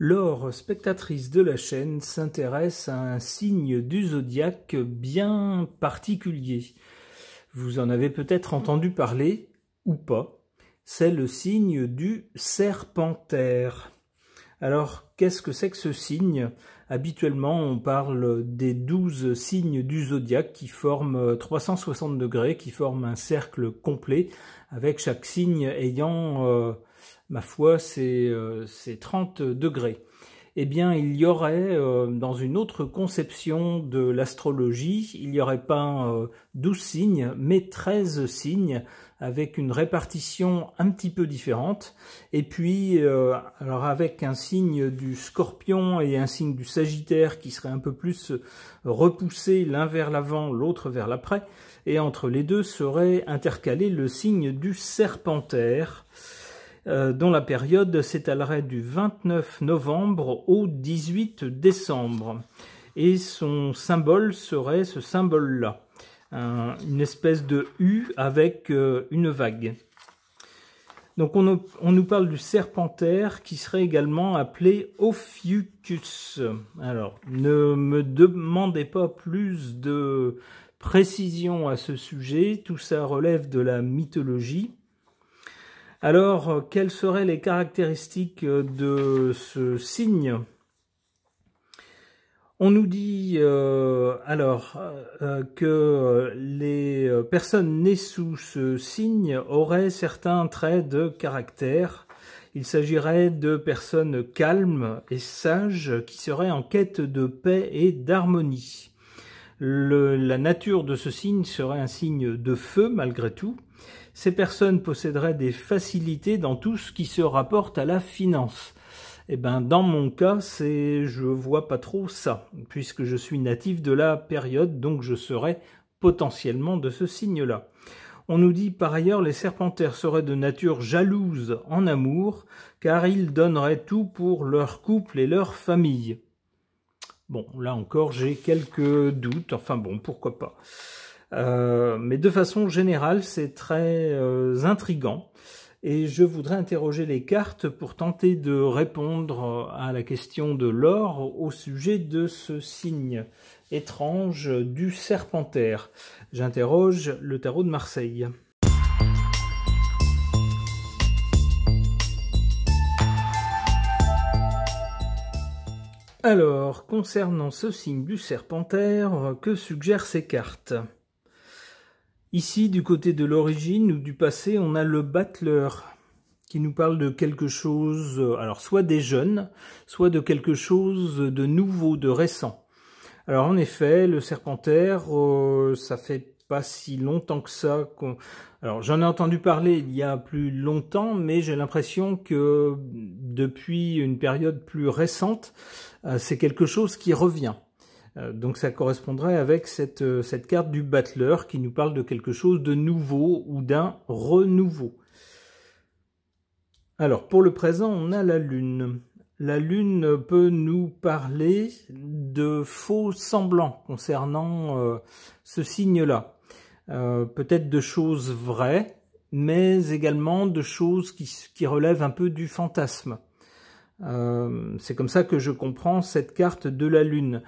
Laure, spectatrice de la chaîne, s'intéresse à un signe du zodiaque bien particulier. Vous en avez peut-être entendu parler, ou pas. C'est le signe du Serpentaire. Alors, qu'est-ce que c'est que ce signe? Habituellement, on parle des 12 signes du zodiaque qui forment 360 degrés, qui forment un cercle complet, avec chaque signe ayant, ma foi, c'est 30 degrés. Eh bien, il y aurait, dans une autre conception de l'astrologie, il n'y aurait pas 12 signes, mais 13 signes, avec une répartition un petit peu différente. Et puis, alors avec un signe du Scorpion et un signe du Sagittaire qui serait un peu plus repoussé l'un vers l'avant, l'autre vers l'après. Et entre les deux serait intercalé le signe du Serpentaire, dont la période s'étalerait du 29 novembre au 18 décembre. Et son symbole serait ce symbole-là, une espèce de U avec une vague. Donc on nous parle du Serpentaire qui serait également appelé Ophiuchus. Alors, ne me demandez pas plus de précision à ce sujet, tout ça relève de la mythologie. Alors, quelles seraient les caractéristiques de ce signe? On nous dit que les personnes nées sous ce signe auraient certains traits de caractère. Il s'agirait de personnes calmes et sages qui seraient en quête de paix et d'harmonie. La nature de ce signe serait un signe de feu malgré tout. Ces personnes posséderaient des facilités dans tout ce qui se rapporte à la finance. Eh ben, dans mon cas, je vois pas trop ça, puisque je suis natif de la période, donc je serais potentiellement de ce signe-là. On nous dit par ailleurs les Serpentaires seraient de nature jalouse en amour, car ils donneraient tout pour leur couple et leur famille. Bon, là encore, j'ai quelques doutes, enfin bon, pourquoi pas. Mais de façon générale, c'est très intriguant. Et je voudrais interroger les cartes pour tenter de répondre à la question de Laure au sujet de ce signe étrange du Serpentaire. J'interroge le tarot de Marseille. Alors, concernant ce signe du Serpentaire, que suggèrent ces cartes ? Ici, du côté de l'origine ou du passé, on a le battleur qui nous parle de quelque chose, alors soit des jeunes, soit de quelque chose de nouveau, de récent. Alors en effet, le Serpentaire, ça fait pas si longtemps que ça. Alors j'en ai entendu parler il y a plus longtemps, mais j'ai l'impression que depuis une période plus récente, c'est quelque chose qui revient. Donc ça correspondrait avec cette carte du battleur qui nous parle de quelque chose de nouveau ou d'un renouveau. Alors pour le présent, on a la Lune. La Lune peut nous parler de faux semblants concernant ce signe-là. Peut-être de choses vraies, mais également de choses qui relèvent un peu du fantasme. C'est comme ça que je comprends cette carte de la Lune.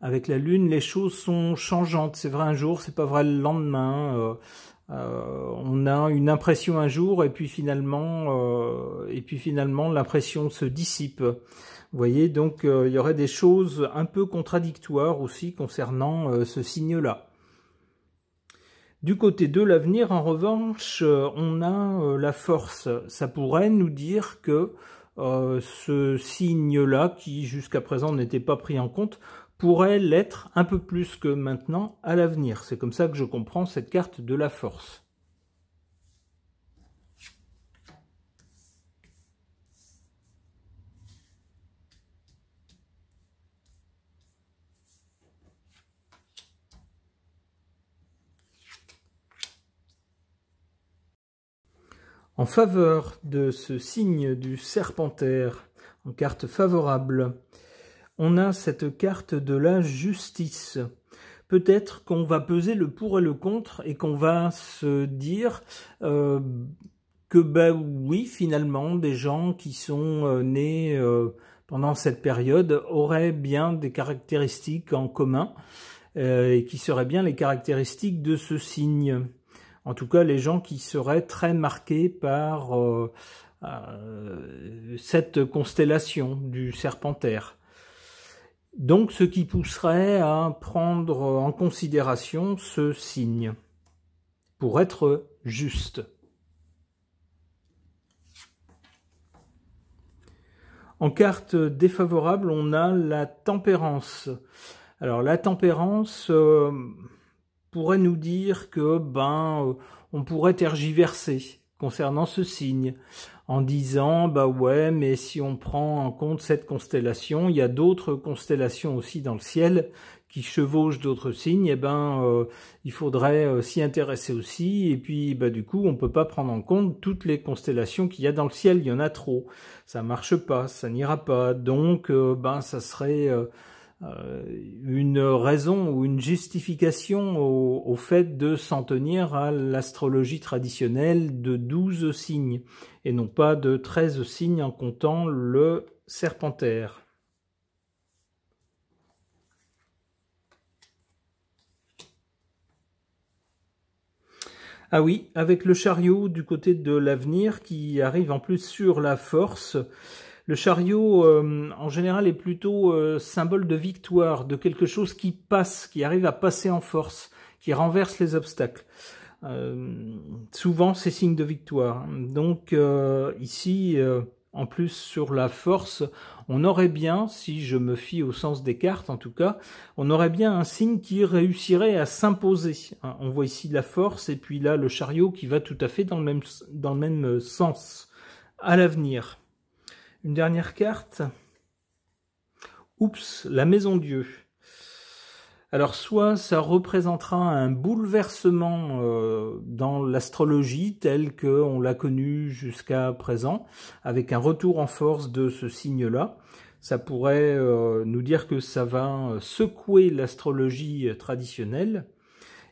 Avec la Lune, les choses sont changeantes. C'est vrai un jour, c'est pas vrai le lendemain. On a une impression un jour et puis finalement l'impression se dissipe. Vous voyez, donc il y aurait des choses un peu contradictoires aussi concernant ce signe-là. Du côté de l'avenir, en revanche, on a la force. Ça pourrait nous dire que ce signe-là, qui jusqu'à présent n'était pas pris en compte, pourrait l'être un peu plus que maintenant à l'avenir. C'est comme ça que je comprends cette carte de la force. En faveur de ce signe du Serpentaire, en carte favorable, on a cette carte de la justice. Peut-être qu'on va peser le pour et le contre et qu'on va se dire que oui, finalement, des gens qui sont nés pendant cette période auraient bien des caractéristiques en commun et qui seraient bien les caractéristiques de ce signe. En tout cas, les gens qui seraient très marqués par cette constellation du Serpentaire. Donc, ce qui pousserait à prendre en considération ce signe pour être juste. En carte défavorable, on a la tempérance. Alors la tempérance pourrait nous dire que on pourrait tergiverser concernant ce signe en disant ouais, mais si on prend en compte cette constellation, il y a d'autres constellations aussi dans le ciel qui chevauchent d'autres signes, il faudrait s'y intéresser aussi, et puis du coup on peut pas prendre en compte toutes les constellations qu'il y a dans le ciel, il y en a trop, ça marche pas, ça n'ira pas, donc ça serait une raison ou une justification au fait de s'en tenir à l'astrologie traditionnelle de 12 signes, et non pas de 13 signes en comptant le Serpentaire. Ah oui, avec le chariot du côté de l'avenir qui arrive en plus sur la force. Le chariot, en général, est plutôt symbole de victoire, de quelque chose qui passe, qui arrive à passer en force, qui renverse les obstacles. Souvent, c'est signe de victoire. Donc ici, en plus sur la force, on aurait bien, si je me fie au sens des cartes en tout cas, on aurait bien un signe qui réussirait à s'imposer. On voit ici la force et puis là le chariot qui va tout à fait dans le même sens à l'avenir. Une dernière carte. Oups, la Maison Dieu. Alors soit ça représentera un bouleversement dans l'astrologie telle qu'on l'a connue jusqu'à présent, avec un retour en force de ce signe-là. Ça pourrait nous dire que ça va secouer l'astrologie traditionnelle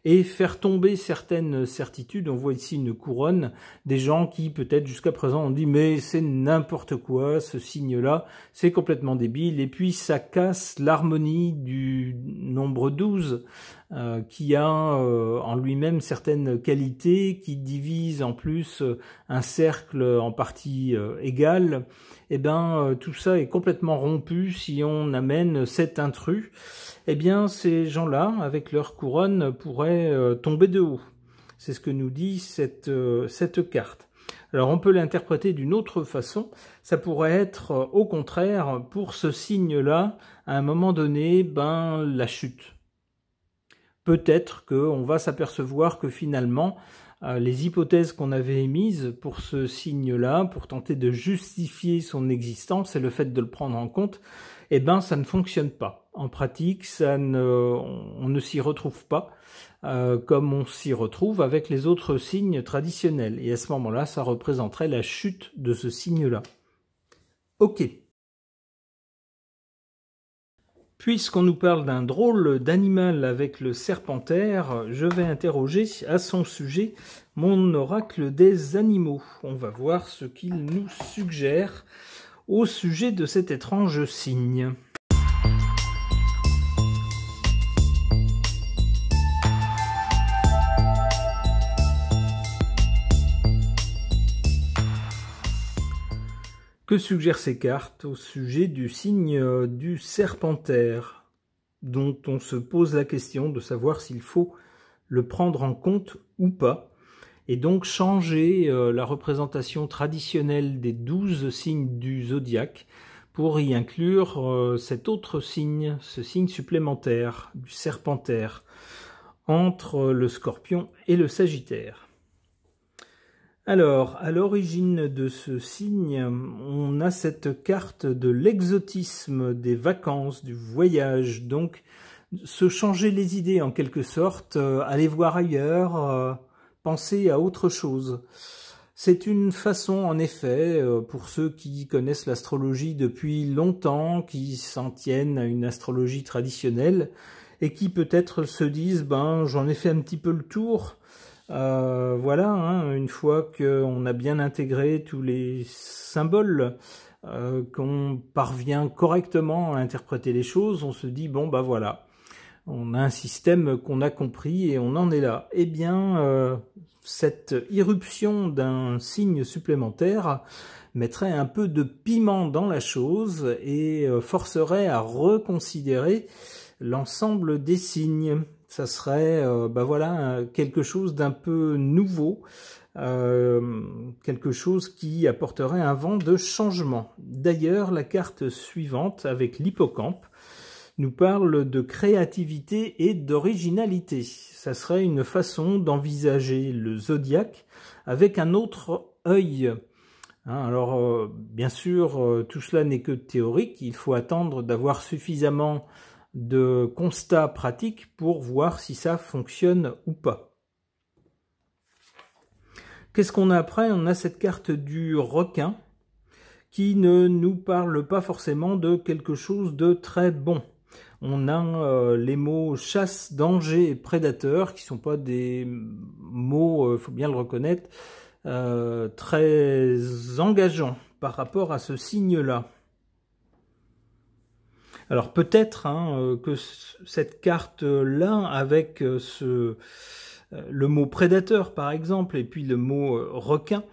et faire tomber certaines certitudes. On voit ici une couronne, des gens qui peut-être jusqu'à présent ont dit mais c'est n'importe quoi, ce signe-là, c'est complètement débile, et puis ça casse l'harmonie du nombre 12, qui a en lui-même certaines qualités, qui divise en plus un cercle en partie égale. Tout ça est complètement rompu si on amène cet intrus. Ces gens-là, avec leur couronne, pourraient tomber de haut. C'est ce que nous dit cette carte. Alors on peut l'interpréter d'une autre façon. Ça pourrait être au contraire, pour ce signe-là, à un moment donné, la chute. Peut-être qu'on va s'apercevoir que finalement, les hypothèses qu'on avait émises pour ce signe-là, pour tenter de justifier son existence et le fait de le prendre en compte, ça ne fonctionne pas. En pratique, on ne s'y retrouve pas comme on s'y retrouve avec les autres signes traditionnels. Et à ce moment-là, ça représenterait la chute de ce signe-là. Ok. Puisqu'on nous parle d'un drôle d'animal avec le Serpentaire, je vais interroger à son sujet mon oracle des animaux. On va voir ce qu'il nous suggère au sujet de cet étrange signe. Que suggèrent ces cartes au sujet du signe du Serpentaire, dont on se pose la question de savoir s'il faut le prendre en compte ou pas, et donc changer la représentation traditionnelle des 12 signes du zodiaque pour y inclure cet autre signe, ce signe supplémentaire du Serpentaire, entre le Scorpion et le Sagittaire. Alors, à l'origine de ce signe, on a cette carte de l'exotisme, des vacances, du voyage, donc se changer les idées en quelque sorte, aller voir ailleurs, penser à autre chose. C'est une façon, en effet, pour ceux qui connaissent l'astrologie depuis longtemps, qui s'en tiennent à une astrologie traditionnelle, et qui peut-être se disent « j'en ai fait un petit peu le tour », une fois qu'on a bien intégré tous les symboles qu'on parvient correctement à interpréter les choses, on se dit bon bah voilà, on a un système qu'on a compris et on en est là. Eh bien, cette irruption d'un signe supplémentaire mettrait un peu de piment dans la chose et forcerait à reconsidérer l'ensemble des signes. Ça serait bah voilà, quelque chose d'un peu nouveau, quelque chose qui apporterait un vent de changement. D'ailleurs, la carte suivante, avec l'hippocampe, nous parle de créativité et d'originalité. Ça serait une façon d'envisager le zodiaque avec un autre œil. Alors, bien sûr, tout cela n'est que théorique. Il faut attendre d'avoir suffisamment de constats pratiques pour voir si ça fonctionne ou pas. Qu'est-ce qu'on a après? On a cette carte du requin qui ne nous parle pas forcément de quelque chose de très bon. On a les mots chasse, danger et prédateur qui ne sont pas des mots, faut bien le reconnaître, très engageants par rapport à ce signe-là. Alors peut-être que cette carte-là, avec le mot prédateur par exemple, et puis le mot requin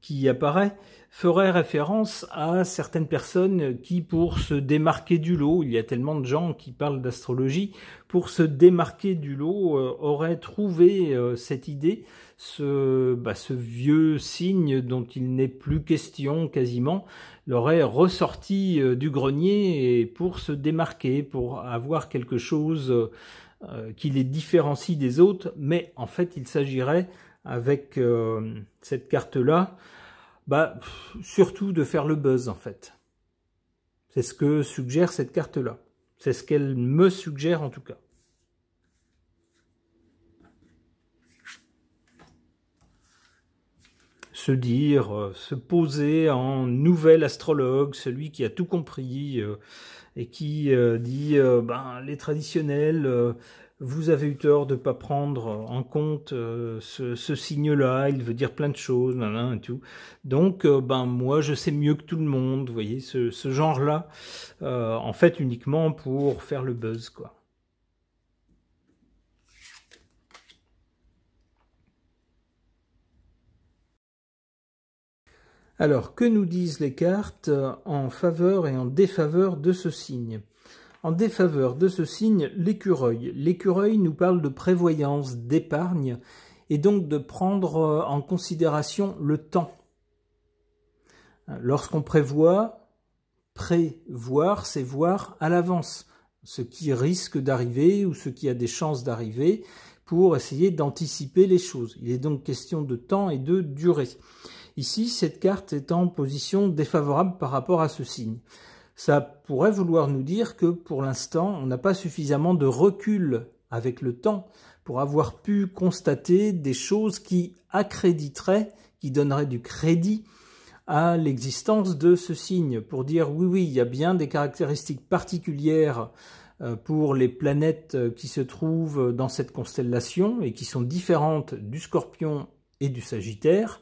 qui apparaît, ferait référence à certaines personnes qui, pour se démarquer du lot, il y a tellement de gens qui parlent d'astrologie, pour se démarquer du lot, auraient trouvé cette idée, ce vieux signe dont il n'est plus question quasiment, l'aurait ressorti du grenier et pour se démarquer, pour avoir quelque chose qui les différencie des autres, mais en fait il s'agirait avec cette carte-là, surtout de faire le buzz en fait. C'est ce que suggère cette carte-là. C'est ce qu'elle me suggère en tout cas. Se dire, se poser en nouvel astrologue, celui qui a tout compris et qui dit les traditionnels, vous avez eu tort de ne pas prendre en compte ce signe-là, il veut dire plein de choses, et tout. Donc, moi, je sais mieux que tout le monde, vous voyez, ce genre-là, en fait, uniquement pour faire le buzz, quoi. Alors, que nous disent les cartes en faveur et en défaveur de ce signe? En défaveur de ce signe, l'écureuil. L'écureuil nous parle de prévoyance, d'épargne, et donc de prendre en considération le temps. Lorsqu'on prévoit, prévoir, c'est voir à l'avance ce qui risque d'arriver ou ce qui a des chances d'arriver pour essayer d'anticiper les choses. Il est donc question de temps et de durée. Ici, cette carte est en position défavorable par rapport à ce signe. Ça pourrait vouloir nous dire que pour l'instant, on n'a pas suffisamment de recul avec le temps pour avoir pu constater des choses qui accréditeraient, qui donneraient du crédit à l'existence de ce signe, pour dire oui, il y a bien des caractéristiques particulières pour les planètes qui se trouvent dans cette constellation et qui sont différentes du Scorpion et du Sagittaire.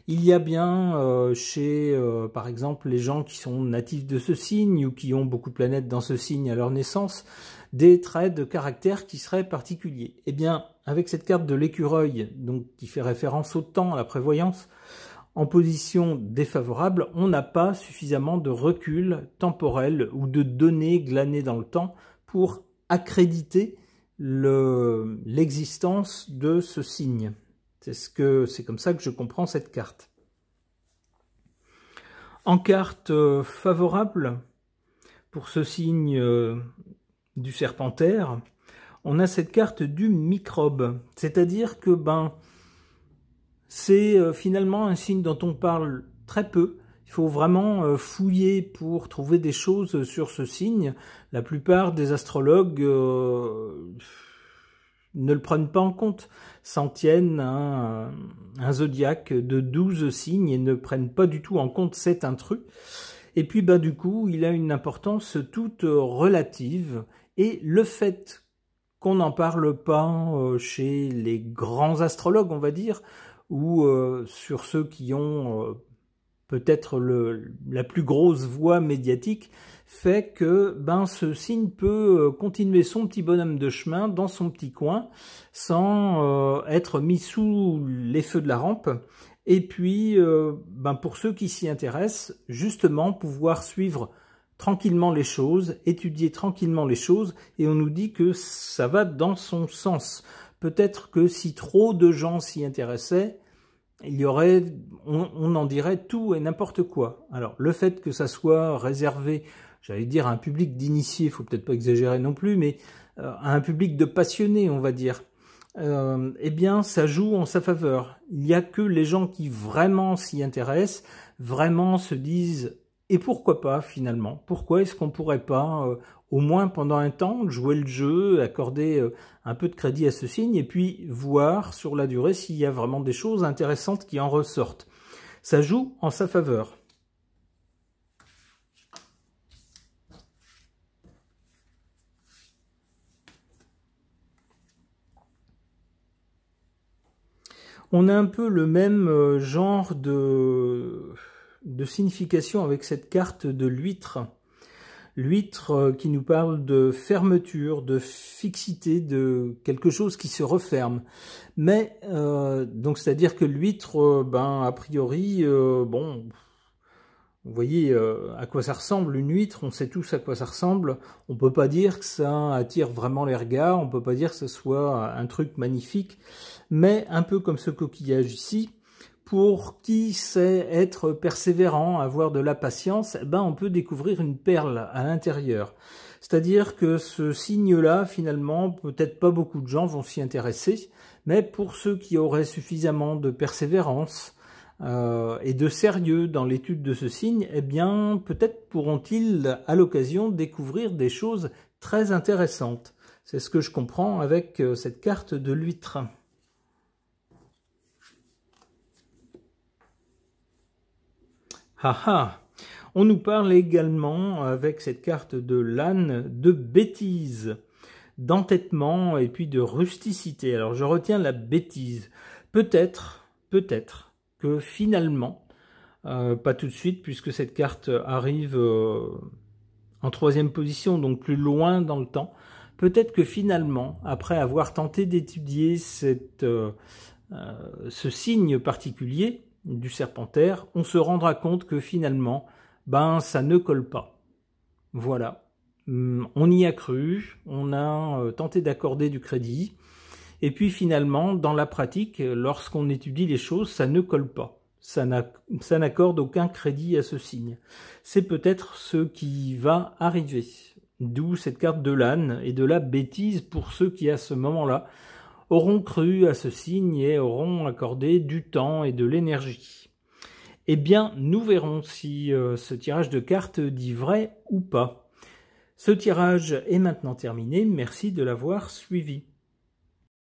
Il y a bien chez, par exemple, les gens qui sont natifs de ce signe ou qui ont beaucoup de planètes dans ce signe à leur naissance, des traits de caractère qui seraient particuliers. Eh bien, avec cette carte de l'écureuil, donc qui fait référence au temps, à la prévoyance, en position défavorable, on n'a pas suffisamment de recul temporel ou de données glanées dans le temps pour accréditer l'existence de ce signe. C'est comme ça que je comprends cette carte. En carte favorable pour ce signe du Serpentaire, on a cette carte du microbe. C'est-à-dire que c'est finalement un signe dont on parle très peu. Il faut vraiment fouiller pour trouver des choses sur ce signe. La plupart des astrologues ne le prennent pas en compte, s'en tiennent à un zodiaque de 12 signes et ne prennent pas du tout en compte cet intrus. Et puis du coup, il a une importance toute relative, et le fait qu'on n'en parle pas chez les grands astrologues, on va dire, ou sur ceux qui ont peut-être la plus grosse voix médiatique, fait que ce signe peut continuer son petit bonhomme de chemin dans son petit coin sans être mis sous les feux de la rampe. Et puis, pour ceux qui s'y intéressent, justement, pouvoir suivre tranquillement les choses, étudier tranquillement les choses, et on nous dit que ça va dans son sens. Peut-être que si trop de gens s'y intéressaient, on en dirait tout et n'importe quoi. Alors, le fait que ça soit réservé, j'allais dire à un public d'initiés, il faut peut-être pas exagérer non plus, mais à un public de passionnés, on va dire, eh bien, ça joue en sa faveur. Il n'y a que les gens qui vraiment s'y intéressent, vraiment se disent « et pourquoi pas finalement? Pourquoi est-ce qu'on pourrait pas, au moins pendant un temps, jouer le jeu, accorder un peu de crédit à ce signe et puis voir sur la durée s'il y a vraiment des choses intéressantes qui en ressortent ?» Ça joue en sa faveur. On a un peu le même genre de signification avec cette carte de l'huître. L'huître qui nous parle de fermeture, de fixité, de quelque chose qui se referme. Mais, donc c'est-à-dire que l'huître, a priori, bon, vous voyez à quoi ça ressemble une huître, on sait tous à quoi ça ressemble. On peut pas dire que ça attire vraiment les regards, on peut pas dire que ce soit un truc magnifique, mais un peu comme ce coquillage ici, pour qui sait être persévérant, avoir de la patience, on peut découvrir une perle à l'intérieur. C'est-à-dire que ce signe-là, finalement, peut-être pas beaucoup de gens vont s'y intéresser, mais pour ceux qui auraient suffisamment de persévérance, et de sérieux dans l'étude de ce signe, eh bien, peut-être pourront-ils, à l'occasion, découvrir des choses très intéressantes. C'est ce que je comprends avec cette carte de l'huître. On nous parle également, avec cette carte de l'âne, de bêtise, d'entêtement et puis de rusticité. Alors, je retiens la bêtise. Peut-être que finalement, pas tout de suite puisque cette carte arrive en troisième position, donc plus loin dans le temps, peut-être que finalement, après avoir tenté d'étudier ce signe particulier du serpentaire, on se rendra compte que finalement, ça ne colle pas. Voilà, on y a cru, on a tenté d'accorder du crédit, et puis finalement, dans la pratique, lorsqu'on étudie les choses, ça ne colle pas. Ça n'accorde aucun crédit à ce signe. C'est peut-être ce qui va arriver. D'où cette carte de l'âne et de la bêtise pour ceux qui, à ce moment-là, auront cru à ce signe et auront accordé du temps et de l'énergie. Eh bien, nous verrons si ce tirage de cartes dit vrai ou pas. Ce tirage est maintenant terminé. Merci de l'avoir suivi.